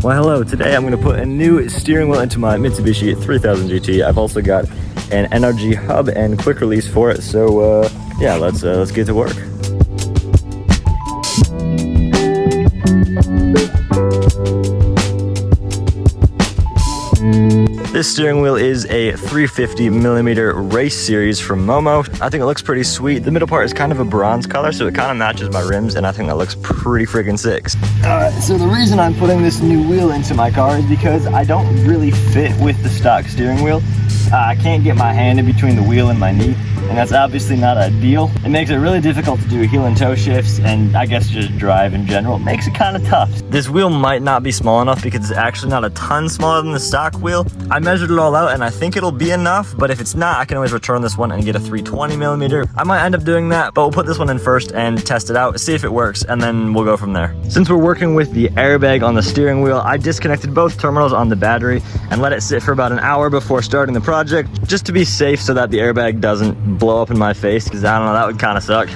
Well, hello. Today I'm going to put a new steering wheel into my Mitsubishi 3000 GT. I've also got an NRG hub and quick release for it. So yeah, let's get to work. This steering wheel is a 350mm race series from Momo. I think it looks pretty sweet. The middle part is kind of a bronze color, so it kind of matches my rims, and I think that looks pretty freaking sick. So the reason I'm putting this new wheel into my car is because I don't really fit with the stock steering wheel. I can't get my hand in between the wheel and my knee, and that's obviously not ideal. It makes it really difficult to do heel and toe shifts, and I guess just drive in general. It makes it kind of tough. This wheel might not be small enough because it's actually not a ton smaller than the stock wheel. I measured it all out and I think it'll be enough, but if it's not, I can always return this one and get a 320mm. I might end up doing that, but we'll put this one in first and test it out, see if it works, and then we'll go from there. Since we're working with the airbag on the steering wheel, I disconnected both terminals on the battery and let it sit for about an hour before starting the project, just to be safe so that the airbag doesn't blow up in my face, because I don't know, that would kind of suck.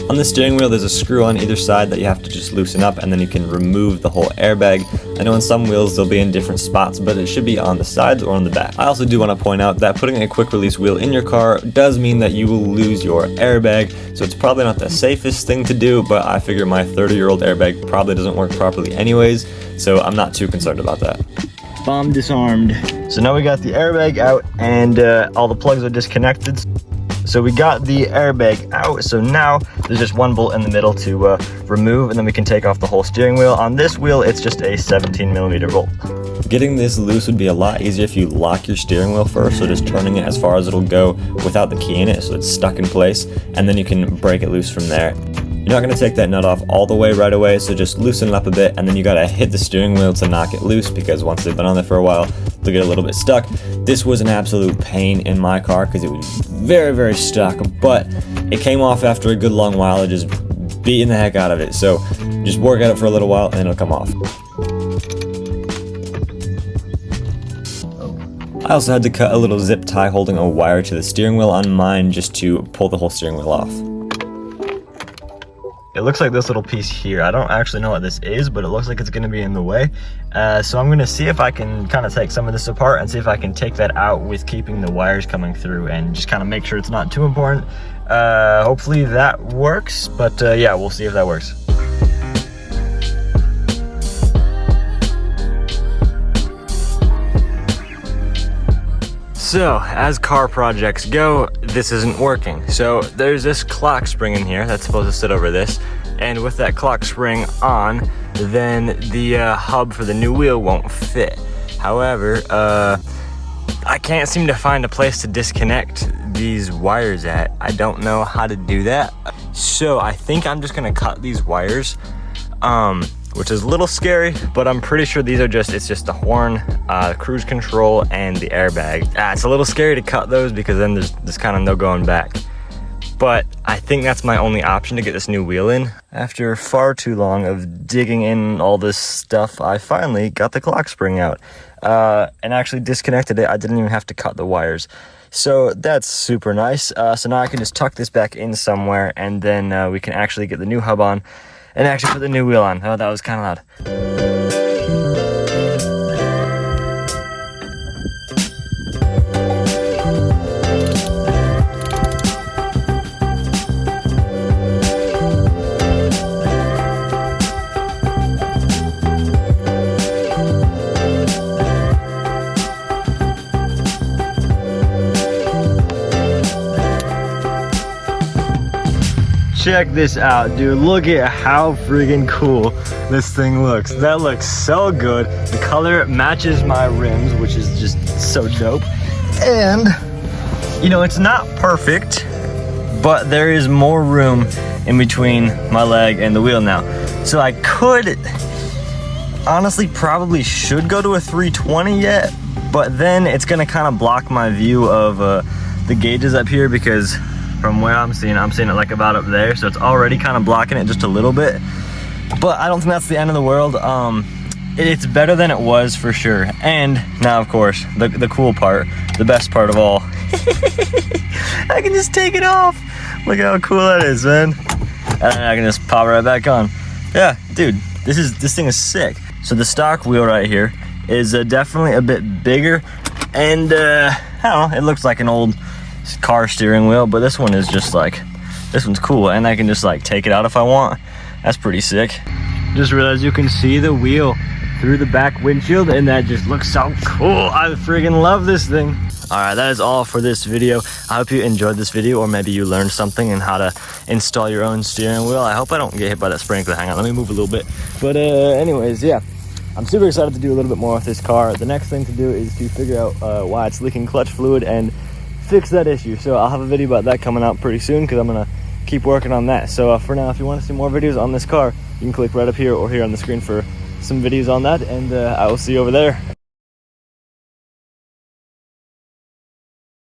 On the steering wheel, there's a screw on either side that you have to just loosen up, and then you can remove the whole airbag. I know on some wheels they'll be in different spots, but it should be on the sides or on the back. I also do want to point out that putting a quick release wheel in your car does mean that you will lose your airbag, so it's probably not the safest thing to do, but I figure my 30-year-old airbag probably doesn't work properly anyways, so I'm not too concerned about that. Bomb disarmed. So now we got the airbag out and all the plugs are disconnected. So we got the airbag out, so now there's just one bolt in the middle to remove, and then we can take off the whole steering wheel. On this wheel, it's just a 17mm bolt. Getting this loose would be a lot easier if you lock your steering wheel first, so just turning it as far as it'll go without the key in it, so it's stuck in place, and then you can break it loose from there. You're not going to take that nut off all the way right away, so just loosen it up a bit, and then you got to hit the steering wheel to knock it loose, because once they've been on there for a while, they'll get a little bit stuck. This was an absolute pain in my car because it was very, very stuck, but it came off after a good long while of just beating the heck out of it. So just work at it for a little while and it'll come off. I also had to cut a little zip tie holding a wire to the steering wheel on mine just to pull the whole steering wheel off. It looks like this little piece here. I don't actually know what this is, but it looks like it's going to be in the way. So I'm going to see if I can kind of take some of this apart and see if I can take that out with keeping the wires coming through and just kind of make sure it's not too important. Hopefully that works, but yeah, we'll see if that works. So, as car projects go, this isn't working. So there's this clock spring in here that's supposed to sit over this, and with that clock spring on, then the hub for the new wheel won't fit. However, I can't seem to find a place to disconnect these wires at. I don't know how to do that. So I think I'm just gonna cut these wires, which is a little scary, but I'm pretty sure these are it's just the horn, cruise control, and the airbag. It's a little scary to cut those because then there's kind of no going back. But I think that's my only option to get this new wheel in. After far too long of digging in all this stuff, I finally got the clock spring out and actually disconnected it. I didn't even have to cut the wires. So that's super nice. So now I can just tuck this back in somewhere, and then we can actually get the new hub on and actually put the new wheel on. Oh, that was kind of loud. Check this out, dude. Look at how freaking cool this thing looks. That looks so good. The color matches my rims, which is just so dope. And, you know, it's not perfect, but there is more room in between my leg and the wheel now. So I could, honestly, probably should go to a 320 yet, but then it's gonna kind of block my view of the gauges up here, because from where I'm seeing it like about up there, so it's already kind of blocking it just a little bit. But I don't think that's the end of the world. It's better than it was for sure. And now, of course, the cool part, the best part of all, I can just take it off. Look how cool that is, man. And I can just pop it right back on. Yeah, dude, this thing is sick. So the stock wheel right here is definitely a bit bigger, and I don't know, it looks like an old car steering wheel, but this one is just like, this one's cool, and I can just like take it out if I want. That's pretty sick. Just realized you can see the wheel through the back windshield, and that just looks so cool. I friggin' love this thing. All right, that is all for this video. I hope you enjoyed this video, or maybe you learned something in how to install your own steering wheel. I hope I don't get hit by that sprinkler. Hang on, let me move a little bit. But anyways, yeah, I'm super excited to do a little bit more with this car. The next thing to do is to figure out why it's leaking clutch fluid and fix that issue. So I'll have a video about that coming out pretty soon, because I'm gonna keep working on that. So for now, if you want to see more videos on this car, you can click right up here or here on the screen for some videos on that, and I will see you over there.